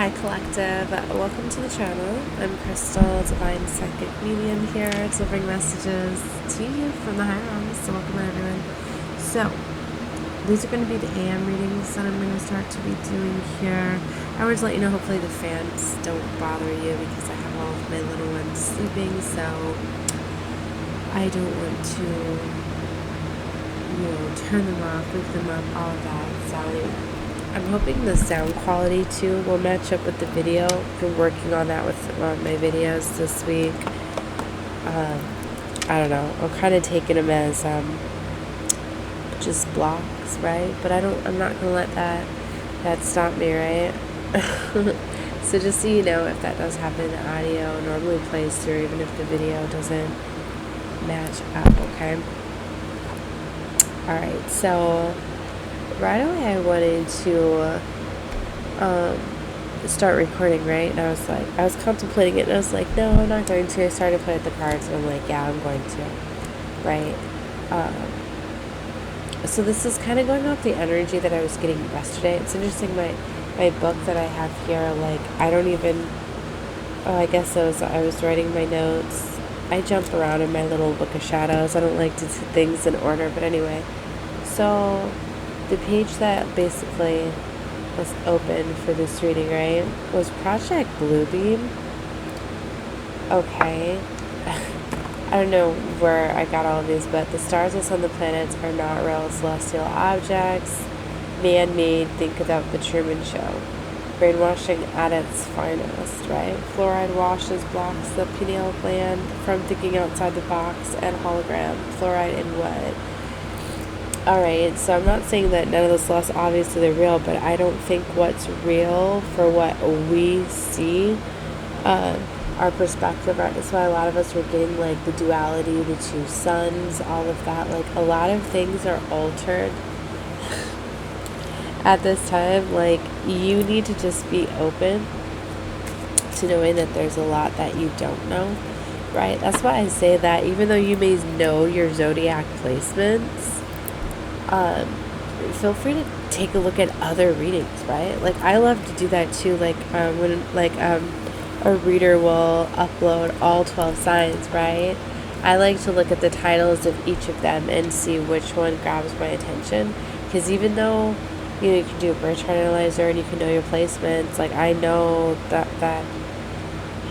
Hi Collective, welcome to the channel. I'm Crystal, Divine Psychic Medium here, delivering messages to you from the higher realms. So welcome everyone. So these are going to be the AM readings that I'm going to start to be doing here. I wanted to let you know, hopefully the fans don't bother you because I have all of my little ones sleeping, so I don't want to, turn them off, wake them up, all of that. So anyway, I'm hoping the sound quality too will match up with the video. I've been working on that with my videos this week. I don't know. I'm kind of taking them as just blocks, right? But I'm not gonna let that stop me, right? So just so you know, if that does happen, the audio normally plays through even if the video doesn't match up. Okay. All right. So right away I wanted to start recording, right? And I was contemplating it, and I was like, no, I'm not going to. I started playing with the cards, and I'm like, yeah, I'm going to, right? So this is kind of going off the energy that I was getting yesterday. It's interesting, my book that I have here, like, I guess I was writing my notes. I jump around in my little book of shadows. I don't like to do things in order, but anyway. So the page that basically was open for this reading, right, was Project Bluebeam. Okay. I don't know where I got all of these, but the stars, the sun, the planets are not real celestial objects. Man-made, think about the Truman Show. Brainwashing at its finest, right? Fluoride washes blocks the pineal gland from thinking outside the box, and hologram. Fluoride in what? Alright, so I'm not saying that none of this loss, obviously they're real, but I don't think what's real for what we see, our perspective, right? That's why a lot of us were getting like the duality, the two suns, all of that. Like a lot of things are altered at this time. Like you need to just be open to knowing that there's a lot that you don't know, right? That's why I say that even though you may know your zodiac placements, feel free to take a look at other readings, right? Like I love to do that too. Like when a reader will upload all 12 signs, right? I like to look at the titles of each of them and see which one grabs my attention. Because even though you can do a birth chart analyzer and you can know your placements, like I know that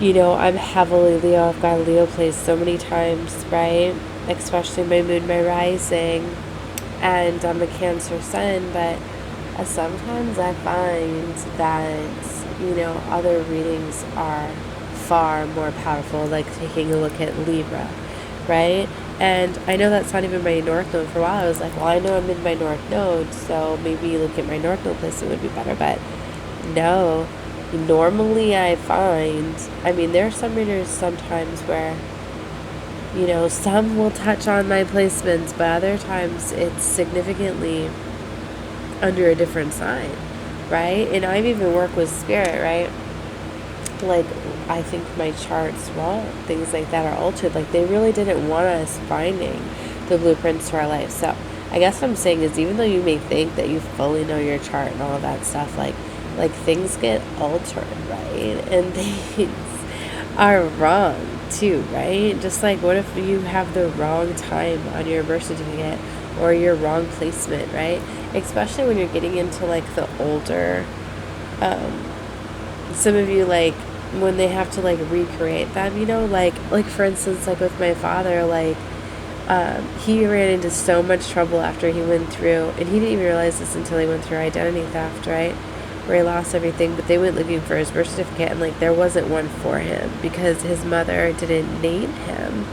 I'm heavily Leo. I've got Leo placed so many times, right? Especially my moon, my rising. And I'm a Cancer sun, but sometimes I find that, other readings are far more powerful, like taking a look at Libra, right? And I know that's not even my North Node. For a while I was like, well, I know I'm in my North Node, so maybe look at my North Node placement would be better, but no. Normally I find, there are some readers sometimes where some will touch on my placements, but other times it's significantly under a different sign, right? And I've even worked with spirit, right? Like, I think my chart's wrong. Things like that are altered. Like, they really didn't want us finding the blueprints to our life. So, I guess what I'm saying is, even though you may think that you fully know your chart and all of that stuff, like things get altered, right? And things are wrong too, right? Just like, what if you have the wrong time on your birth certificate or your wrong placement, right? Especially when you're getting into like the older, some of you, like when they have to like recreate them, like for instance, like with my father, like he ran into so much trouble after he went through, and he didn't even realize this until he went through identity theft, right? Where he lost everything, but they went looking for his birth certificate, and like there wasn't one for him because his mother didn't name him.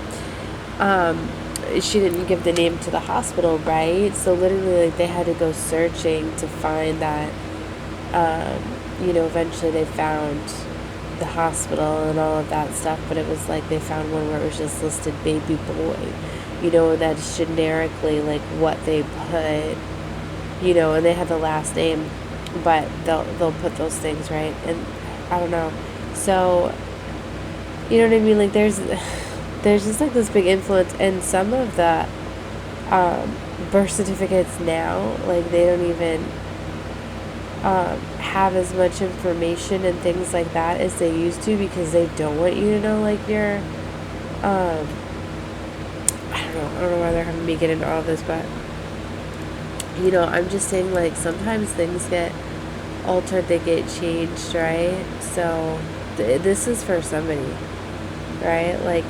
She didn't give the name to the hospital, right? So literally, like they had to go searching to find that. Eventually they found the hospital and all of that stuff, but it was like they found one where it was just listed baby boy. That's generically like what they put. And they had the last name. But they'll put those things, right? And I don't know. So, you know what I mean? Like there's just like this big influence, and some of the birth certificates now, like they don't even have as much information and things like that as they used to, because they don't want you to know, like, your, I don't know why they're having me get into all this, but, I'm just saying, like, sometimes things get altered, they get changed, right? So, this is for somebody, right? Like,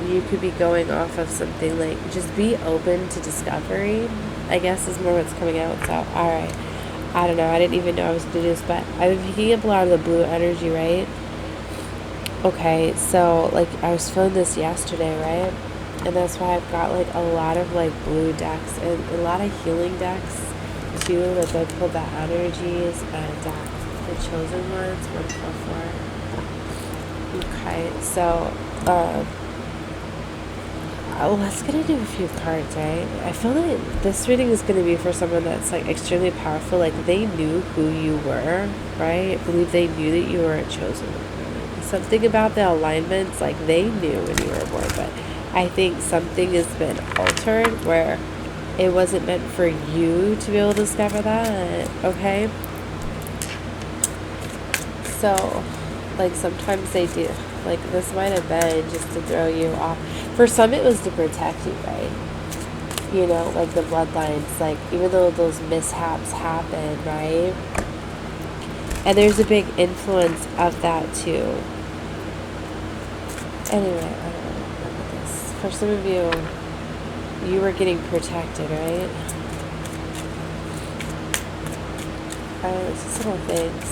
you could be going off of something, like, just be open to discovery, I guess is more what's coming out. So, alright. I don't know. I didn't even know I was going to do this, but I've been picking up a lot of the blue energy, right? Okay, so, like, I was feeling this yesterday, right? And that's why I've got, like, a lot of, like, blue decks and a lot of healing decks, too. Like, I pulled the energies and the chosen ones, 144. Okay, so, let's get into a few cards, right? I feel like this reading is going to be for someone that's, like, extremely powerful. Like, they knew who you were, right? I believe they knew that you were a chosen one. Something about the alignments, like, they knew when you were born, but I think something has been altered where it wasn't meant for you to be able to discover that, okay? So, like, sometimes they do. Like, this might have been just to throw you off. For some, it was to protect you, right? Like the bloodlines, like, even though those mishaps happen, right? And there's a big influence of that, too. Anyway, I don't know about this. For some of you, you were getting protected, right? It's just little things.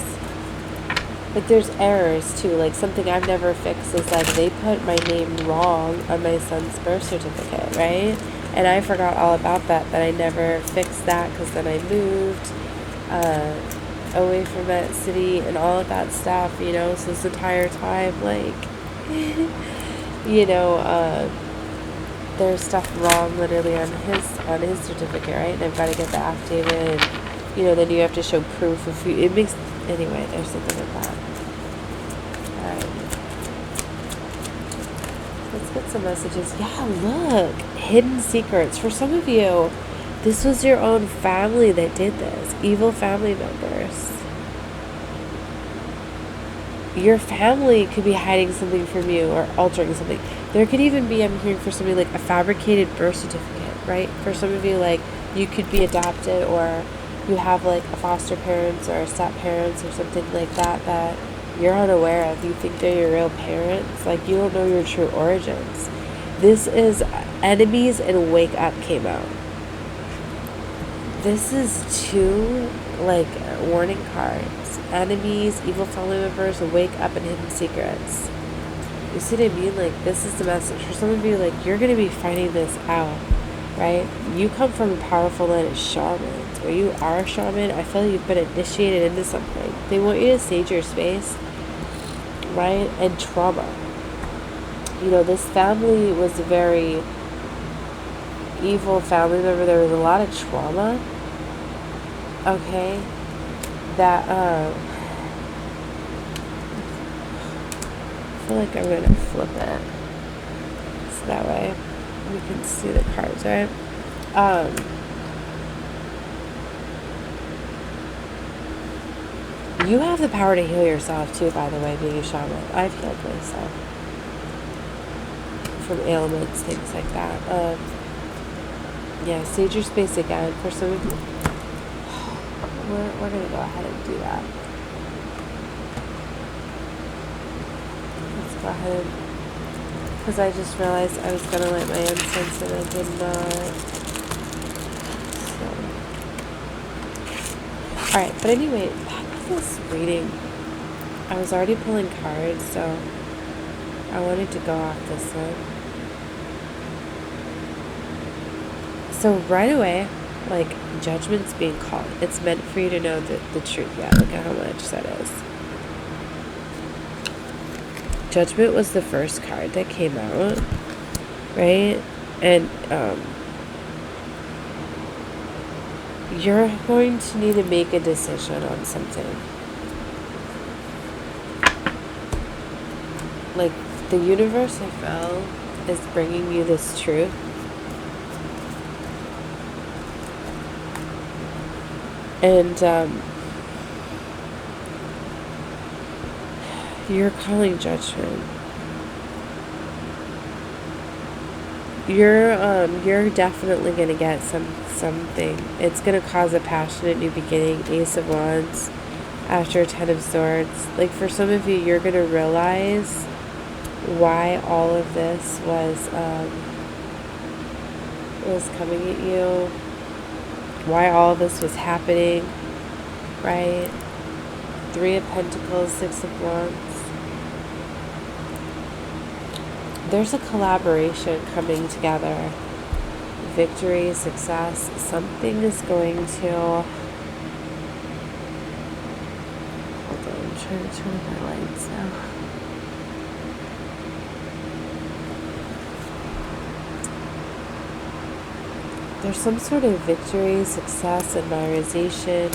But there's errors, too. Like, something I've never fixed is, like, they put my name wrong on my son's birth certificate, right? And I forgot all about that, but I never fixed that because then I moved away from that city and all of that stuff, so this entire time, like, there's stuff wrong literally on his certificate, right? And I've got to get the affidavit, and, then you have to show proof of who, it makes, anyway, there's something like that. Let's get some messages. Yeah, look. Hidden secrets. For some of you, this was your own family that did this. Evil family members. Your family could be hiding something from you or altering something. There could even be, I'm hearing for somebody, like a fabricated birth certificate, right? For some of you, like, you could be adopted, or you have, like, a foster parents or a step parents or something like that you're unaware of. You think they're your real parents. Like, you don't know your true origins. This is enemies and wake up came out. This is 2, like, warning cards. Enemies, evil family members, wake up, and hidden secrets. You see what I mean? Like, this is the message. For some of you, like, you're going to be finding this out, right? You come from a powerful line of shamans, or you are a shaman. I feel like you've been initiated into something. They want you to sage your space, right? And trauma. This family was a very evil family member. There was a lot of trauma, okay, that I feel like I'm going to flip it so that way we can see the cards, right? You have the power to heal yourself too, by the way, being a shaman. I've healed myself from ailments, things like that. Yeah, sage your space again. For some of you, we're going to go ahead and do that. Let's go ahead, because I just realized I was going to light my incense and I did not. So. Alright, but anyway, back with this reading. I was already pulling cards, so I wanted to go off this one. So right away, like, judgment's being called. It's meant for you to know the truth. Yeah, look at how much that is. Judgment was the first card that came out, right? And you're going to need to make a decision on something. Like, the universe, I feel, is bringing you this truth. And You're calling judgment. You're definitely gonna get something. It's gonna cause a passionate new beginning. Ace of Wands after 10 of Swords. Like, for some of you, you're gonna realize why all of this was coming at you, why all of this was happening, right? 3 of Pentacles, 6 of Wands. There's a collaboration coming together. Victory, success. Something is going to... Hold on, I'm trying to turn on my lights now. There's some sort of victory, success, admiration.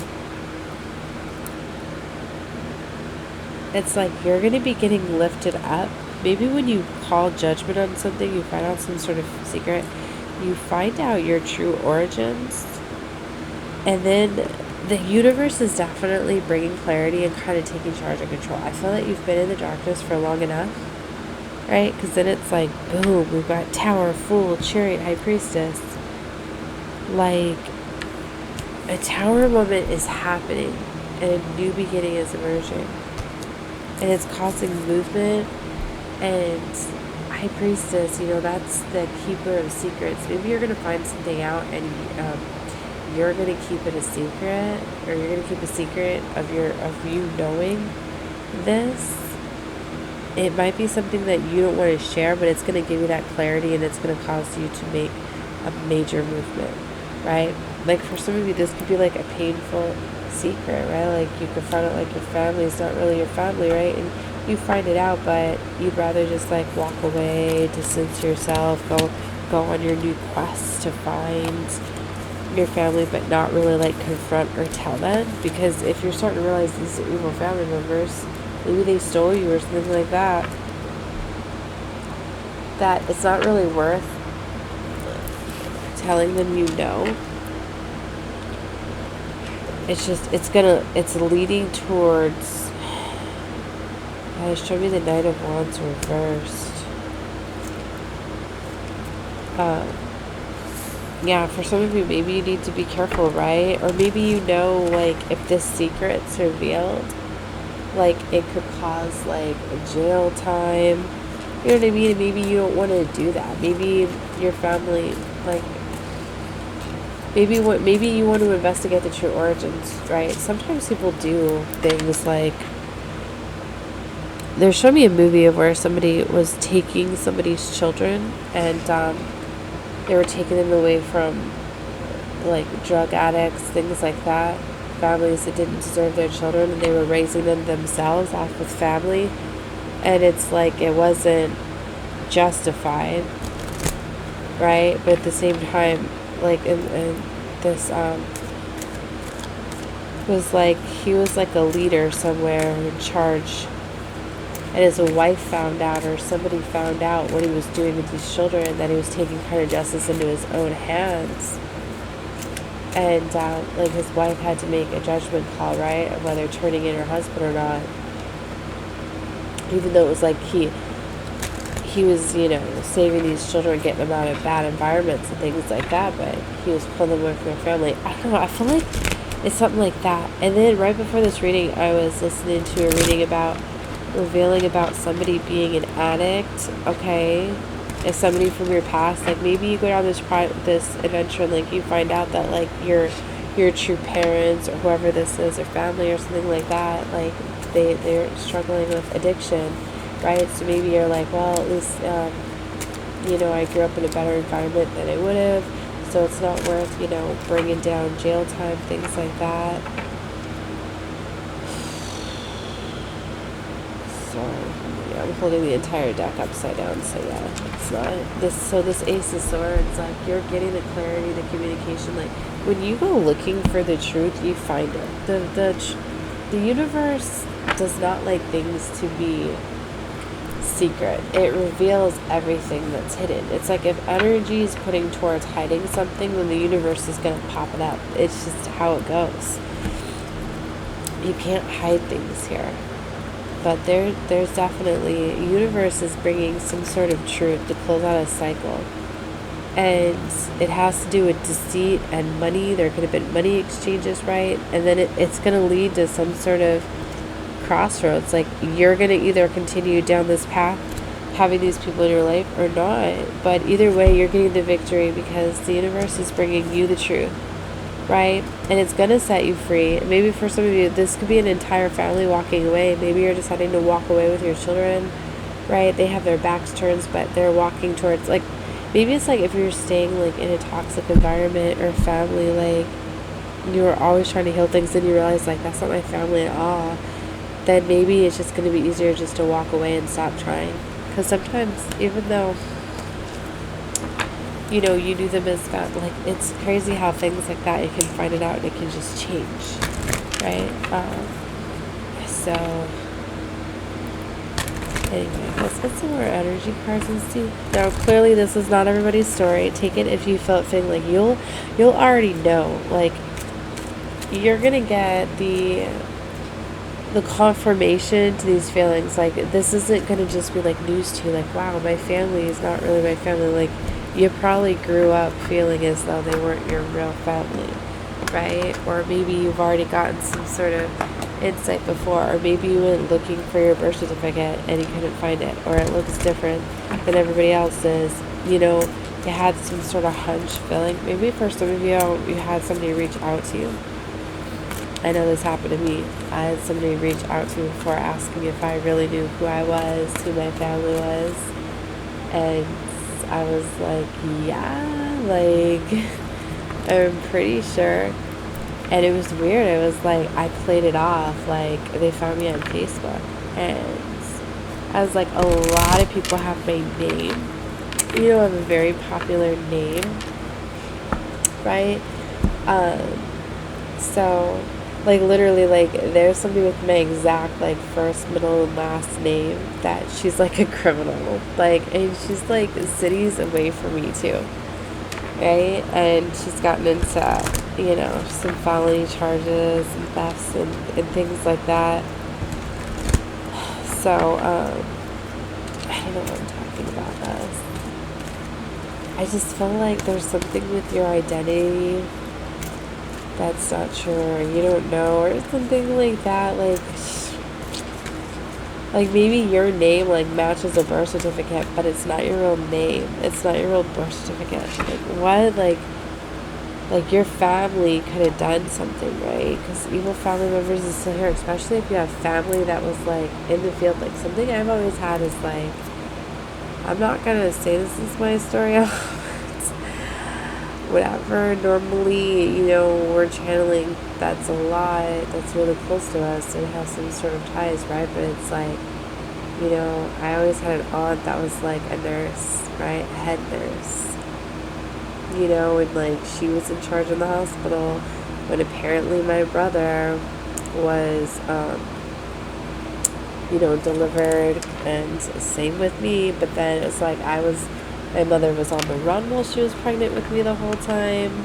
It's like you're going to be getting lifted up. Maybe when you call judgment on something, you find out some sort of secret, you find out your true origins, and then the universe is definitely bringing clarity and kind of taking charge and control. I feel that you've been in the darkness for long enough, right? Because then it's like, boom, we've got Tower, Fool, Chariot, High Priestess. Like, a Tower moment is happening, and a new beginning is emerging. And it's causing movement. And High Priestess, you know, that's the keeper of secrets. Maybe you're going to find something out, and you're going to keep it a secret, or you're going to keep a secret of you knowing this. It might be something that you don't want to share, but it's going to give you that clarity, and it's going to cause you to make a major movement, right? Like, for some of you, this could be like a painful secret, right? Like, you could find out like your family is not really your family, right? And you find it out, but you'd rather just like walk away, distance yourself, go on your new quest to find your family, but not really like confront or tell them. Because if you're starting to realize these are evil family members, maybe they stole you or something like that, that it's not really worth telling them, you know. It's just, it's leading towards... Show me the Knight of Wands reversed. Yeah, for some of you, maybe you need to be careful, right? Or maybe you know, like, if this secret's revealed, like, it could cause, like, a jail time. You know what I mean? Maybe you don't want to do that. Maybe your family, like, maybe you want to investigate the true origins, right? Sometimes people do things like... They're showing me a movie of where somebody was taking somebody's children, and they were taking them away from, like, drug addicts, things like that, families that didn't deserve their children, and they were raising them themselves off with family, and it's like it wasn't justified, right? But at the same time, like, in this was like, he was like a leader somewhere in charge, and his wife found out, or somebody found out what he was doing with these children, and that he was taking kind of justice into his own hands. And like, his wife had to make a judgment call, right, of whether turning in her husband or not. Even though it was like he was, you know, saving these children, getting them out of bad environments and things like that, but he was pulling them away from their family. I don't know, I feel like it's something like that. And then right before this reading, I was listening to a reading about revealing about somebody being an addict, okay? If somebody from your past, like, maybe you go down this adventure, and like, you find out that like your true parents, or whoever this is, or family, or something like that, like they're struggling with addiction, right? So maybe you're like, well, at least you know, I grew up in a better environment than I would have, so it's not worth, you know, bringing down jail time, things like that. I'm holding the entire deck upside down, so yeah, it's not this. So this Ace of Swords, like, you're getting the clarity, the communication. Like, when you go looking for the truth, you find it. The universe does not like things to be secret. It reveals everything that's hidden. It's like, if energy is putting towards hiding something, then the universe is going to pop it up. It's just how it goes. You can't hide things here. but there's definitely, universe is bringing some sort of truth to close out a cycle. And it has to do with deceit and money. There could have been money exchanges, right? And then it's going to lead to some sort of crossroads. Like, you're going to either continue down this path, having these people in your life, or not. But either way, you're getting the victory because the universe is bringing you the truth, right? And it's going to set you free. Maybe for some of you, this could be an entire family walking away. Maybe you're deciding to walk away with your children, right? They have their backs turned, but they're walking towards, like, maybe it's like if you're staying like in a toxic environment or family, like you were always trying to heal things and you realize like that's not my family at all, then maybe it's just going to be easier just to walk away and stop trying. Because sometimes, even though you know you do them as family, like it's crazy how things like that, you can find it out and it can just change, right? So anyway, let's get some more energy cards and see. Now, clearly, this is not everybody's story. Take it if you feel it fitting. Like you'll already know. Like you're gonna get the confirmation to these feelings. Like this isn't gonna just be like news to you. Like, wow, my family is not really my family. Like you probably grew up feeling as though they weren't your real family, right? Or maybe you've already gotten some sort of insight before, or maybe you went looking for your birth certificate and you couldn't find it, or it looks different than everybody else's. You know, you had some sort of hunch feeling. Maybe for some of you had somebody reach out to you. I know this happened to me. I had somebody reach out to me before asking me if I really knew who I was, who my family was, and I was like, yeah, like I'm pretty sure. And it was weird. It was like I played it off like they found me on Facebook. And I was like, a lot of people have my name. You know, I have a very popular name, right? So, like, literally, like, there's somebody with my exact, like, first, middle, and last name that she's, like, a criminal. Like, and she's, like, cities away from me, too. Right? And she's gotten into, you know, some felony charges and thefts and things like that. So, I don't know what I'm talking about this. I just feel like there's something with your identity that's not true, or you don't know, or something like that. Like maybe your name like matches a birth certificate, but it's not your real name. It's not your real birth certificate. Like what? Like your family could have done something, right? Because evil family members is still here, especially if you have family that was like in the field. Like something I've always had is like, I'm not gonna say this is my story. Whatever, normally, you know, we're channeling, that's a lot, that's really close to us and has some sort of ties, right? But it's like, you know, I always had an aunt that was like a nurse, right? A head nurse, you know, and like she was in charge in the hospital when apparently my brother was, you know, delivered, and same with me. But then it's like my mother was on the run while she was pregnant with me the whole time.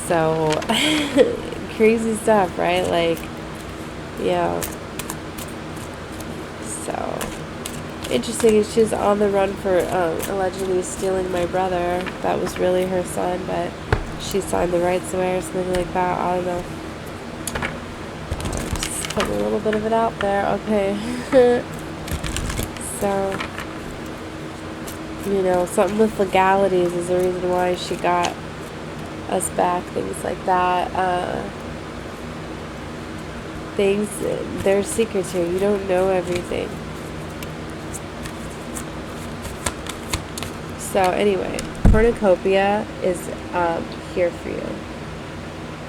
So, crazy stuff, right? Like, yeah. So, interesting. She's on the run for allegedly stealing my brother. That was really her son, but she signed the rights away or something like that. I don't know. Just putting a little bit of it out there. Okay. So, you know, something with legalities is the reason why she got us back, things like that. There's secrets here. You don't know everything. So anyway, cornucopia is here for you.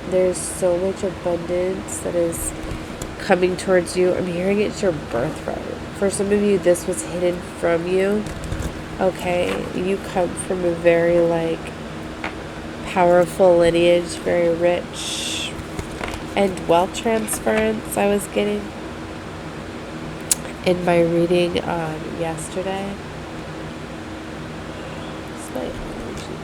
There's so much abundance that is coming towards you. I'm hearing it's your birthright. For some of you, this was hidden from you. Okay, you come from a very, like, powerful lineage, very rich, and wealth transference I was getting in my reading yesterday. It's my energy.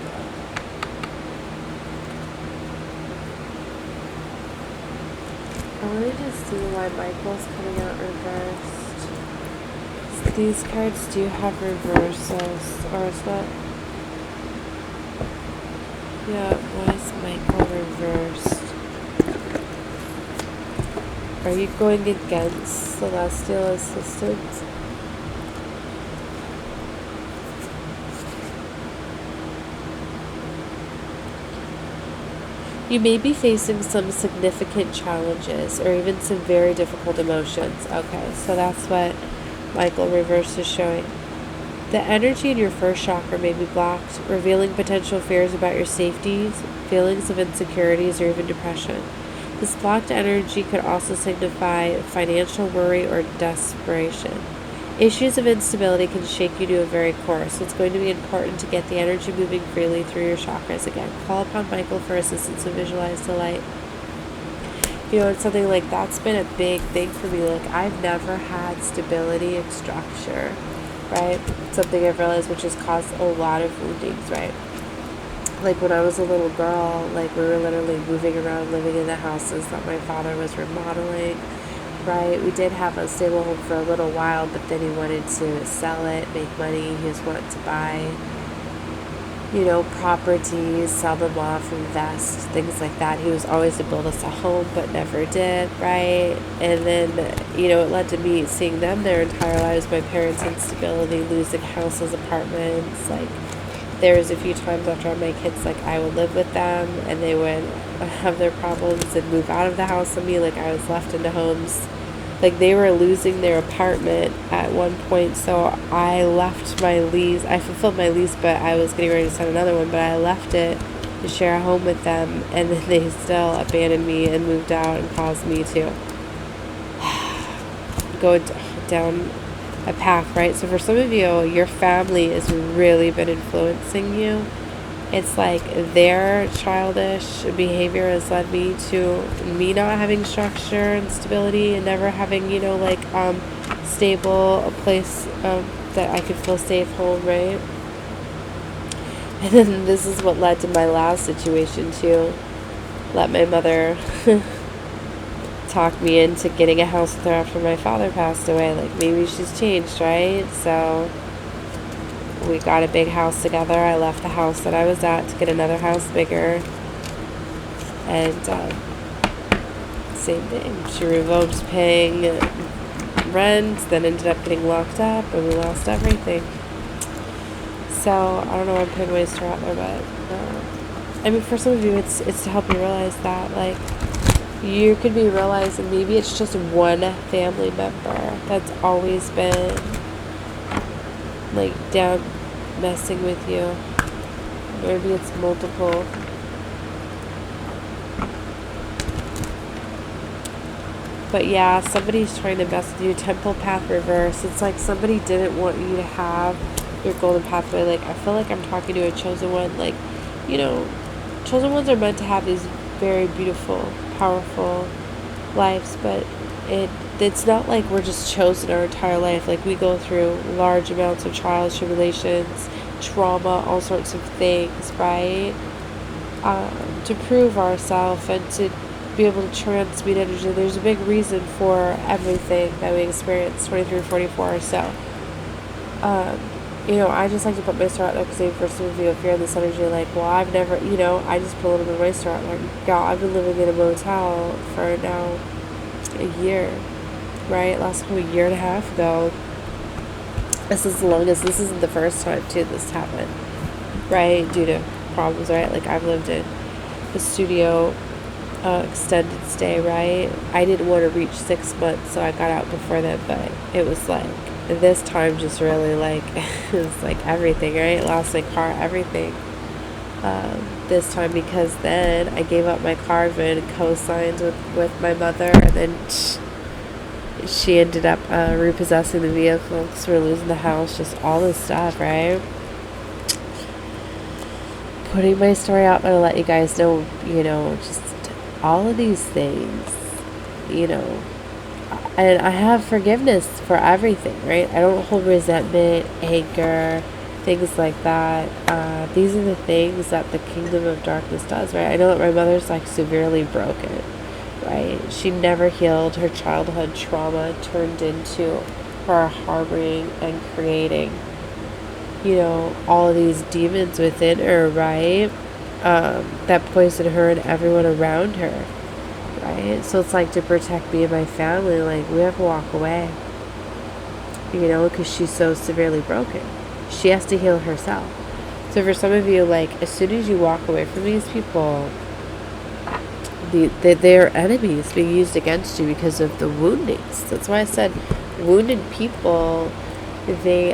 I wanted to see why Michael's coming out reversed. These cards do have reversals, or is that? Yeah, why is Michael reversed? Are you going against celestial assistance? You may be facing some significant challenges or even some very difficult emotions. Okay, so that's what Michael reversed is showing. The energy in your first chakra may be blocked, revealing potential fears about your safety, feelings of insecurities, or even depression. This blocked energy could also signify financial worry or desperation. Issues of instability can shake you to a very core, so it's going to be important to get the energy moving freely through your chakras again. Call upon Michael for assistance and visualize the light. You know, it's something like that's been a big thing for me. Like, I've never had stability and structure, right? Something I've realized which has caused a lot of woundings, right? Like, when I was a little girl, like, we were literally moving around, living in the houses that my father was remodeling, right? We did have a stable home for a little while, but then he wanted to sell it, make money. He just wanted to buy, you know, properties, sell them off, invest, things like that. He was always to build us a home, but never did, right? And then, you know, it led to me seeing them their entire lives, my parents' instability, losing houses, apartments. Like, there was a few times after I had my kids, like, I would live with them and they would have their problems and move out of the house with me. Like, I was left into homes. Like, they were losing their apartment at one point, so I left my lease. I fulfilled my lease, but I was getting ready to sign another one, but I left it to share a home with them, and then they still abandoned me and moved out and caused me to go down a path, right? So for some of you, your family has really been influencing you. It's like their childish behavior has led me to me not having structure and stability and never having, you know, like stable, a place that I could feel safe home, right? And then this is what led to my last situation too. Let my mother talk me into getting a house with her after my father passed away. Like, maybe she's changed, right? So we got a big house together. I left the house that I was at to get another house bigger. And same thing. She revoked paying rent, then ended up getting locked up, and we lost everything. So I don't know why I'm putting waster out there, but I mean, for some of you, it's to help you realize that, like, you could be realizing maybe it's just one family member that's always been like down messing with you. Maybe it's multiple. But yeah, somebody's trying to mess with you. Temple path reverse. It's like somebody didn't want you to have your golden pathway. Like, I feel like I'm talking to a chosen one. Like, you know, chosen ones are meant to have these very beautiful, powerful lives, but it's not like we're just chosen our entire life. Like, we go through large amounts of trials, tribulations, trauma, all sorts of things, right? To prove ourselves and to be able to transmute energy. There's a big reason for everything that we experience 2344 or so. You know, I just like to put my star out there because for some of you, if you're in this energy, like, well, I've never, you know, I just put a little bit of my star out there. God, I've been living in a motel for now a year, right? Last time a year and a half ago. This is the longest. This isn't the first time, too, this happened, right? Due to problems, right? Like, I've lived in a studio extended stay, right? I didn't want to reach 6 months, so I got out before that, but it was like, this time just really like, it was like everything, right? Lost my car, everything. This time because then I gave up my car and co-signed with my mother, and then she ended up repossessing the vehicle because we're losing the house, just all this stuff, right? Putting my story out there to let you guys know, you know, just all of these things, you know. And I have forgiveness for everything, right? I don't hold resentment, anger, things like that. These are the things that the kingdom of darkness does, right? I know that my mother's like severely broken, right? right? She never healed. Her childhood trauma turned into her harboring and creating, all of these demons within her, right? That poison her and everyone around her, right? So it's like, to protect me and my family, like, we have to walk away, because she's so severely broken. She has to heal herself. So for some of you, like, as soon as you walk away from these people, they're enemies being used against you because of the woundings. That's why I said wounded people, they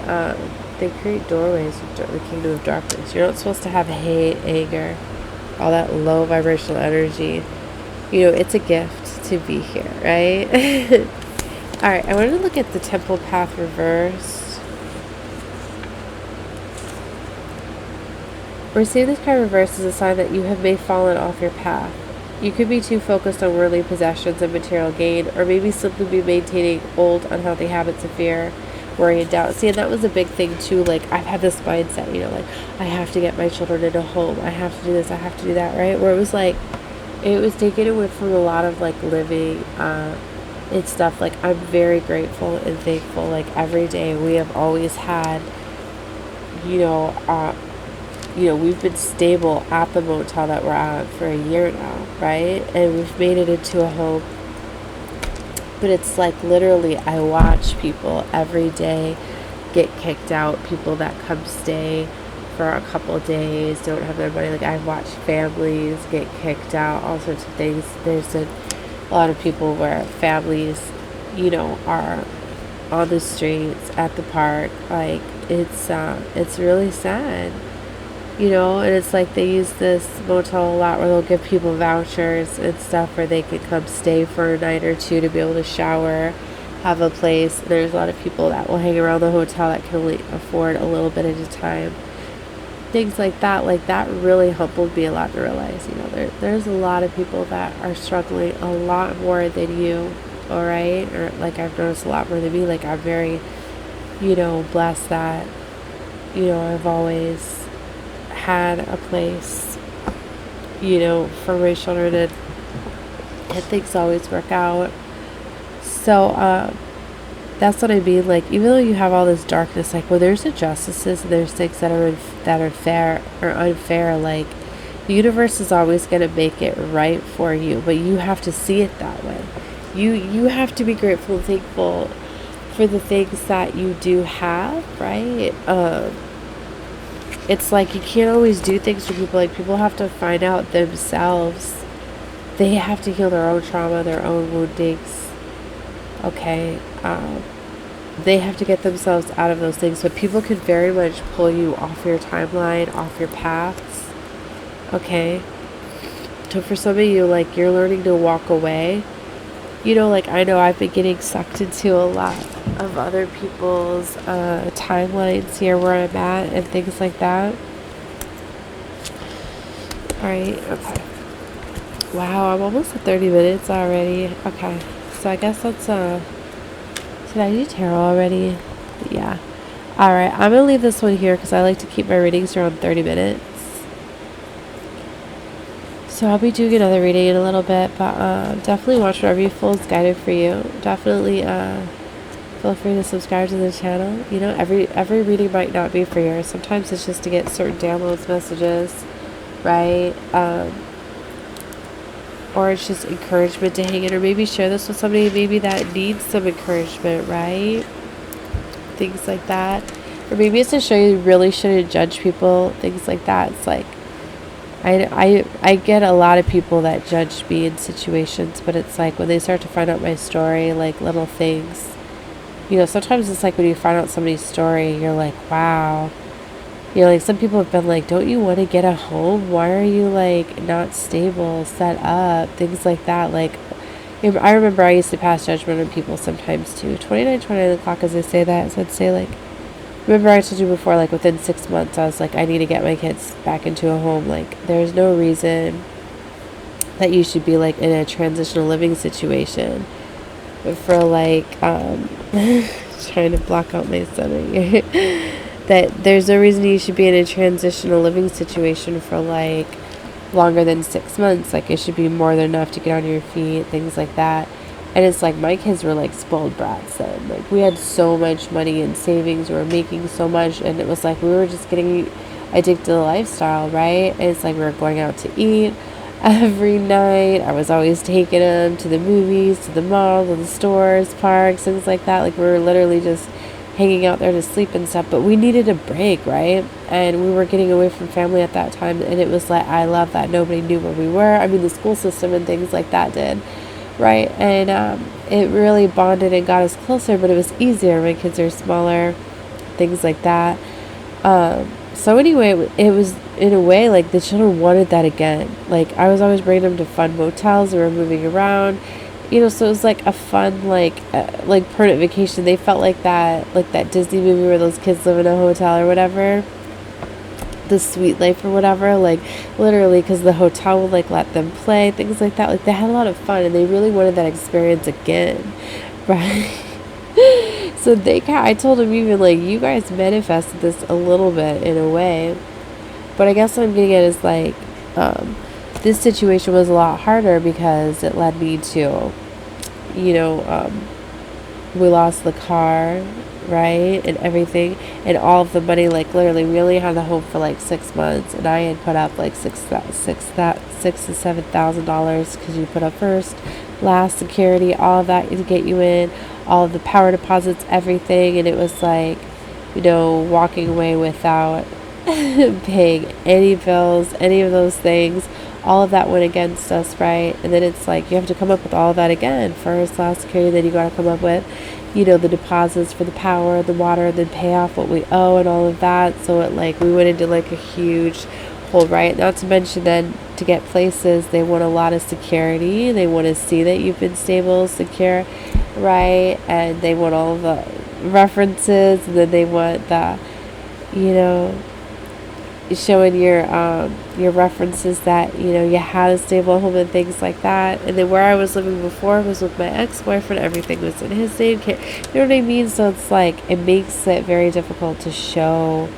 create doorways to the kingdom of darkness. You're not supposed to have hate, anger, all that low vibrational energy. It's a gift to be here, right? All right, I wanted to look at the temple path reversed. We're seeing this card reversed as a sign that you have may fallen off your path. You could be too focused on worldly possessions and material gain, or maybe simply be maintaining old, unhealthy habits of fear, worry, and doubt. See, and that was a big thing too. Like, I've had this mindset, like, I have to get my children in a home. I have to do this. I have to do that, right? Where it was like, it was taken away from a lot of, like, living and stuff. Like, I'm very grateful and thankful. Like, every day we have always had, we've been stable at the motel that we're at for a year now, right? And we've made it into a home. But it's like, literally, I watch people every day get kicked out. People that come stay for a couple of days, don't have their money. Like, I've watched families get kicked out, all sorts of things. There's a lot of people where families, are on the streets, at the park. Like, it's really sad. And it's like, they use this motel a lot where they'll give people vouchers and stuff where they can come stay for a night or two to be able to shower, have a place. There's a lot of people that will hang around the hotel that can only afford a little bit at a time. Things like that really humbled me a lot to realize, there's a lot of people that are struggling a lot more than you, all right? Or, like, I've noticed a lot more than me. Like, I'm very, blessed that, I've always had a place, for my children, and things always work out. So that's what I mean. Like, even though you have all this darkness, like, when there's injustices and there's things that are fair or unfair, like, the universe is always going to make it right for you, but you have to see it that way. You have to be grateful and thankful for the things that you do have, right? It's like, you can't always do things for people. Like, people have to find out themselves. They have to heal their own trauma, their own woundings. Okay. They have to get themselves out of those things. But people can very much pull you off your timeline, off your paths. Okay. So for some of you, like, you're learning to walk away. Like, I know I've been getting sucked into a lot of other people's timelines here where I'm at and things like that. Alright, okay. Wow, I'm almost at 30 minutes already. Okay, so I guess that's, did I do tarot already? Yeah. Alright, I'm going to leave this one here because I like to keep my readings around 30 minutes. So I'll be doing another reading in a little bit, but definitely watch whatever you feel is guided for you. Definitely feel free to subscribe to the channel. Every reading might not be for yours. Sometimes it's just to get certain downloads, messages, right? Or it's just encouragement to hang in, or maybe share this with somebody maybe that needs some encouragement, right? Things like that. Or maybe it's to show you really shouldn't judge people, things like that. It's like, I get a lot of people that judge me in situations, but it's like, when they start to find out my story, like, little things, sometimes it's like, when you find out somebody's story, you're like, wow. Like, some people have been like, don't you want to get a home? Why are you, like, not stable, set up, things like that. Like, I remember I used to pass judgment on people sometimes too. 29 o'clock, as I say that, so I'd say, like, remember I told you before, like, within 6 months, I was like, I need to get my kids back into a home. Like, there's no reason that you should be, like, in a transitional living situation for, like, trying to block out my son right here. That there's no reason you should be in a transitional living situation for, like, longer than 6 months. Like, it should be more than enough to get on your feet, things like that. And it's like my kids were like spoiled brats then. Like, we had so much money in savings, we were making so much, and it was like we were just getting addicted to the lifestyle, right? And it's like we were going out to eat every night. I was always taking them to the movies, to the mall, to the stores, parks, things like that. Like, we were literally just hanging out there to sleep and stuff. But we needed a break, right? And we were getting away from family at that time. And it was like, I love that nobody knew where we were. I mean, the school system and things like that did, right? And it really bonded and got us closer, but it was easier. My kids are smaller, things like that. So anyway, it was in a way like the children wanted that again. Like, I was always bringing them to fun motels. We were moving around, so it was like a fun, like permanent vacation. They felt like that Disney movie where those kids live in a hotel or whatever, the Sweet Life or whatever, like literally, because the hotel would like let them play, things like that. Like, they had a lot of fun and they really wanted that experience again, right? So I told him, even like, you guys manifested this a little bit in a way, but I guess what I'm getting at is like, this situation was a lot harder because it led me to, we lost the car, right, and everything, and all of the money. Like, literally, we only had the home for like 6 months, and I had put up like $6,000 to $7,000 because you put up first, last, security, all of that to get you in, all of the power deposits, everything, and it was like, walking away without paying any bills, any of those things. All of that went against us, right? And then it's like you have to come up with all of that again, first, last, security. Then you got to come up with, the deposits for the power, the water, then pay off what we owe and all of that. So it like we went into like a huge hole, right? Not to mention then, to get places, they want a lot of security. They want to see that you've been stable, secure, right? And they want all the references, and then they want the, showing your references that you had a stable home and things like that. And then where I was living before was with my ex-boyfriend. Everything was in his name. You know what I mean? So it's like it makes it very difficult to show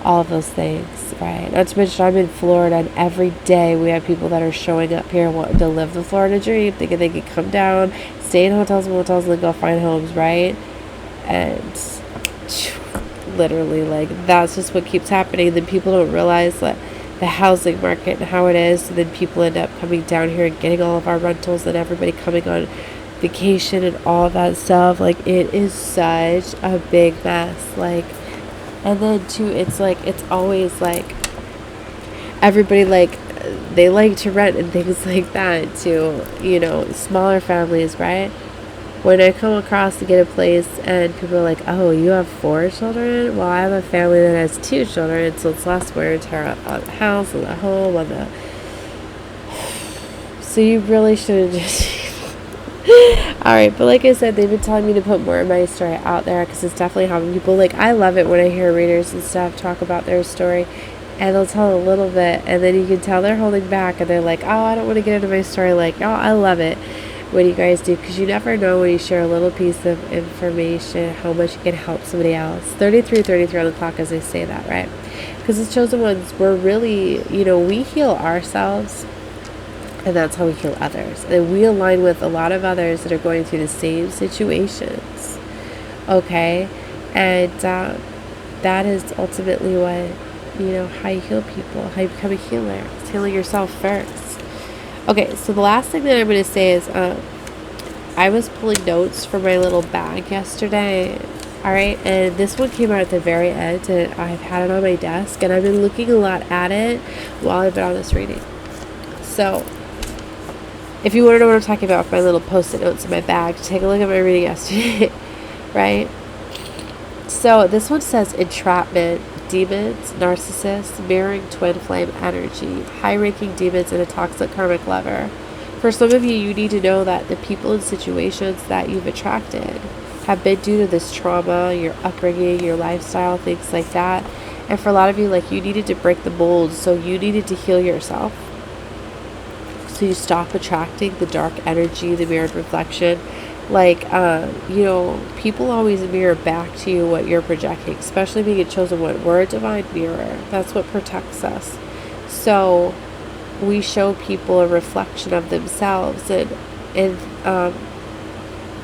all of those things, right? Not to mention I'm in Florida, and every day we have people that are showing up here wanting to live the Florida dream, thinking they could come down, stay in hotels and motels, and then go find homes, right? And literally, like, that's just what keeps happening. Then people don't realize that the housing market and how it is, and then people end up coming down here and getting all of our rentals, and everybody coming on vacation and all of that stuff. Like, it is such a big mess. Like, and then too, it's like it's always like everybody, like, they like to rent and things like that too, smaller families, right? When I come across to get a place and people are like, oh, you have 4 children? Well, I have a family that has 2 children, so it's less wear and tear on the house, on the home, on the... So you really shouldn't just... Alright, but like I said, they've been telling me to put more of my story out there because it's definitely helping people. Like, I love it when I hear readers and stuff talk about their story, and they'll tell a little bit, and then you can tell they're holding back, and they're like, oh, I don't want to get into my story. Like, oh, I love it when you guys do, because you never know when you share a little piece of information how much you can help somebody else. 33 on the clock as they say that, right? Because the chosen ones, we're really, we heal ourselves, and that's how we heal others. And we align with a lot of others that are going through the same situations, okay? And that is ultimately what, how you heal people, how you become a healer. It's healing yourself first. Okay, so the last thing that I'm going to say is I was pulling notes for my little bag yesterday, all right? And this one came out at the very end, and I've had it on my desk, and I've been looking a lot at it while I've been on this reading. So if you want to know what I'm talking about with my little post-it notes in my bag, take a look at my reading yesterday, right? So this one says entrapment, demons, narcissists, mirroring twin flame energy, high-ranking demons, and a toxic karmic lover. For some of you, you need to know that the people and situations that you've attracted have been due to this trauma, your upbringing, your lifestyle, things like that. And for a lot of you, like, you needed to break the mold, so you needed to heal yourself. So you stop attracting the dark energy, the mirrored reflection. Like, people always mirror back to you what you're projecting, especially being a chosen one. We're a divine mirror. That's what protects us. So we show people a reflection of themselves, and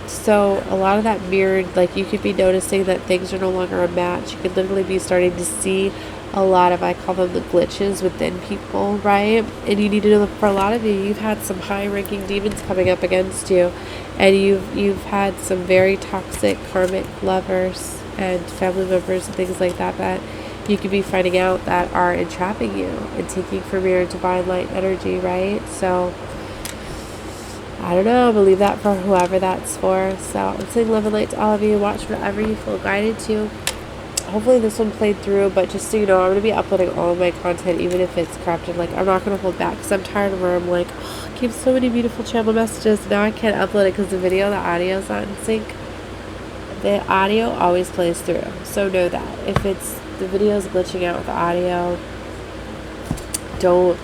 so a lot of that mirrored, like you could be noticing that things are no longer a match. You could literally be starting to see a lot of, I call them the glitches within people, right? And you need to know that for a lot of you, you've had some high-ranking demons coming up against you, and you've had some very toxic karmic lovers and family members and things like that that you could be finding out that are entrapping you and taking from your divine light energy, right? So I don't know, believe that for whoever that's for. So I'm saying love and light to all of you. Watch whatever you feel guided to. Hopefully this one played through, but just so you know, I'm going to be uploading all of my content, even if it's corrupted. Like, I'm not going to hold back, because I'm tired of where I'm like, oh, I keep so many beautiful channel messages. Now I can't upload it because the audio's not in sync. The audio always plays through, so know that. If it's the video's glitching out with the audio, don't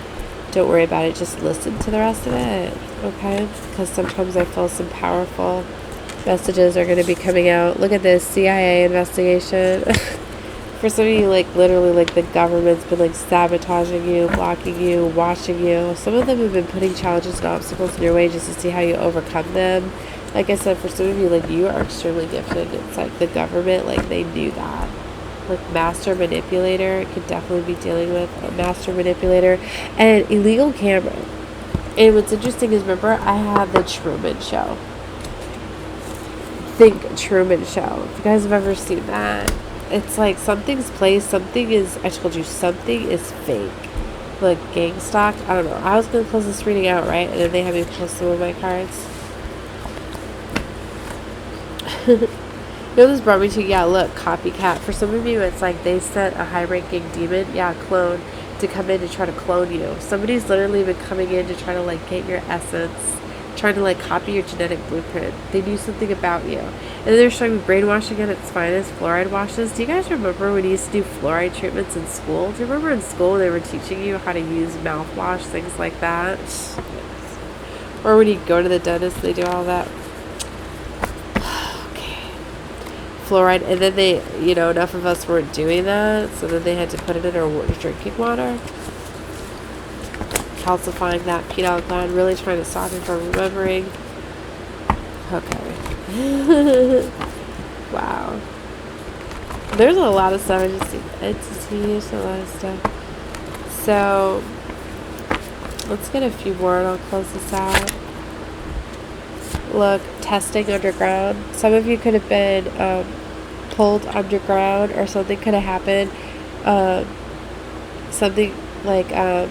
worry about it. Just listen to the rest of it, okay? Because sometimes I feel some powerful messages are going to be coming out. Look at this CIA investigation. For some of you, like literally, like the government's been like sabotaging you, blocking you, watching you. Some of them have been putting challenges and obstacles in your way just to see how you overcome them. Like I said, for some of you, like you are extremely gifted. It's like the government, like they knew that. Like master manipulator, could definitely be dealing with a master manipulator and an illegal camera. And what's interesting is, remember, I have the Truman Show. Think Truman Show. If you guys have ever seen that, it's like something's placed, something is, I told you, something is fake. Like gang stalk. I don't know. I was going to close this reading out, right? And then they have me pull some of my cards. You know this brought me to? Yeah, look, copycat. For some of you, it's like they sent a high-ranking demon, yeah, clone, to come in to try to clone you. Somebody's literally been coming in to try to like get your essence, trying to like copy your genetic blueprint. They knew something about you. And then they're showing me brainwashing at its finest, fluoride washes. Do you guys remember when you used to do fluoride treatments in school? Do you remember in school they were teaching you how to use mouthwash, things like that? Or when you go to the dentist, they do all that. Fluoride, and then they, you know, enough of us weren't doing that, so then they had to put it in our drinking water, calcifying that pineal gland, really trying to stop you from remembering. Okay. Wow. There's a lot of stuff. It's a lot of stuff. So let's get a few more and I'll close this out. Look, testing underground. Some of you could have been pulled underground, or something could have happened. Something like, I'm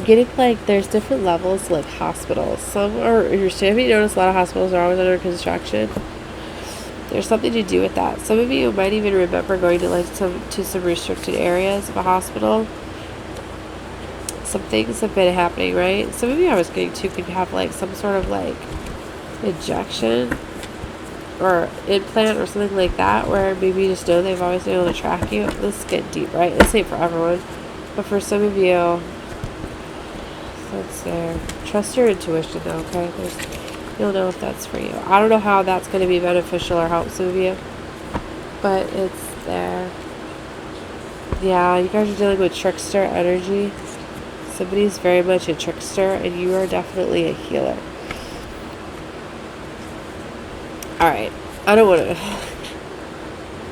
getting like there's different levels, like hospitals. Some are, have you noticed a lot of hospitals are always under construction? There's something to do with that. Some of you might even remember going to like some restricted areas of a hospital. Some things have been happening, right? Some of you I was getting to could have like some sort of like injection or implant or something like that, where maybe you just know they've always been able to track you. Let's get deep, right? This ain't for everyone, but for some of you, that's there. Trust your intuition though, okay? You'll know if that's for you. I don't know how that's going to be beneficial or help some of you, but it's there. Yeah, you guys are dealing with trickster energy. Somebody's very much a trickster, and you are definitely a healer. Alright, I don't want to...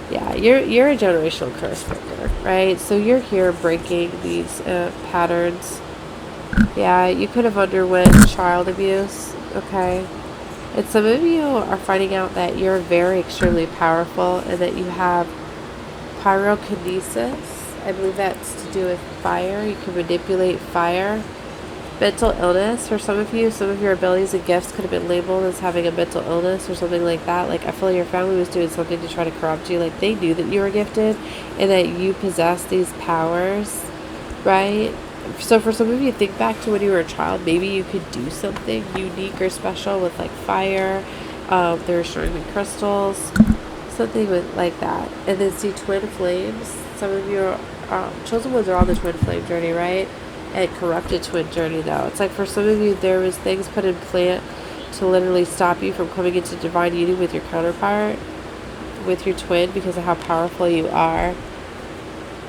Yeah, you're a generational curse breaker, right? So you're here breaking these patterns. Yeah, you could have underwent child abuse, okay? And some of you are finding out that you're very extremely powerful and that you have pyrokinesis. I believe that's to do with fire. You can manipulate fire. Mental illness. For some of you, some of your abilities and gifts could have been labeled as having a mental illness or something like that. Like, I feel like your family was doing something to try to corrupt you. Like, they knew that you were gifted and that you possess these powers, right? So for some of you, think back to when you were a child. Maybe you could do something unique or special with like fire. They were showing me crystals, something with like that. And then see twin flames. Some of you are chosen ones are on the twin flame journey, right? And corrupted twin journey though. It's like for some of you, there was things put in plant to literally stop you from coming into divine union with your counterpart, with your twin, because of how powerful you are.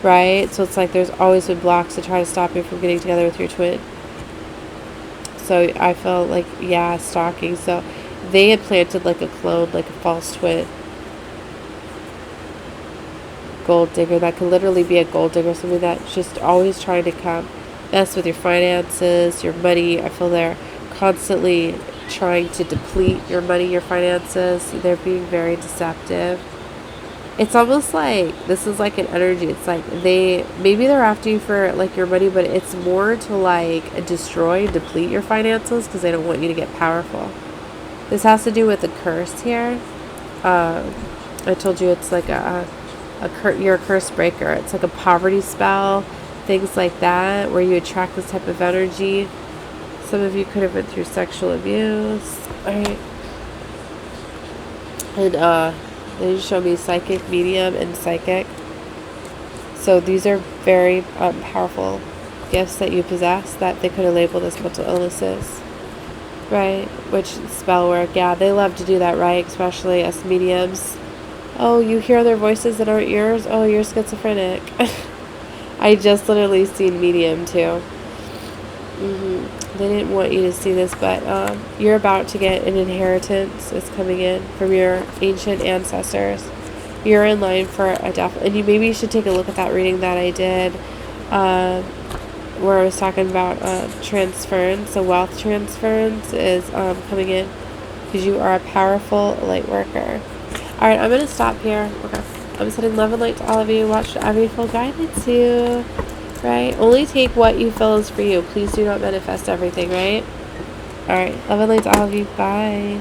right? So it's like there's always been blocks to try to stop you from getting together with your twin. So I felt like, yeah, stalking. So they had planted like a clone, like a false twin. Gold digger. That could literally be a gold digger, somebody that's just always trying to come mess with your finances, your money. I feel they're constantly trying to deplete your money, your finances. They're being very deceptive. It's almost like this is like an energy. It's like maybe they're after you for like your money, but it's more to like destroy, deplete your finances because they don't want you to get powerful. This has to do with the curse here. I told you it's like you're a curse breaker. It's like a poverty spell, things like that, where you attract this type of energy. Some of you could have been through sexual abuse, right? And they just show me psychic, medium, and psychic. So these are very powerful gifts that you possess that they could have labeled as mental illnesses, right? Which spell work, yeah, they love to do that, right? Especially us mediums. Oh, you hear their voices that aren't yours? Oh, you're schizophrenic. I just literally seen medium too. They didn't want you to see this, but you're about to get an inheritance. It's coming in from your ancient ancestors. You're in line for a death, and maybe you should take a look at that reading that I did, where I was talking about transference. So wealth transference is coming in because you are a powerful light worker. All right, I'm gonna stop here. Okay, I'm sending love and light to all of you. Watch every full guidance you. Right? Only take what you feel is for you. Please do not manifest everything, right? All right. Love and light to all of you. Bye.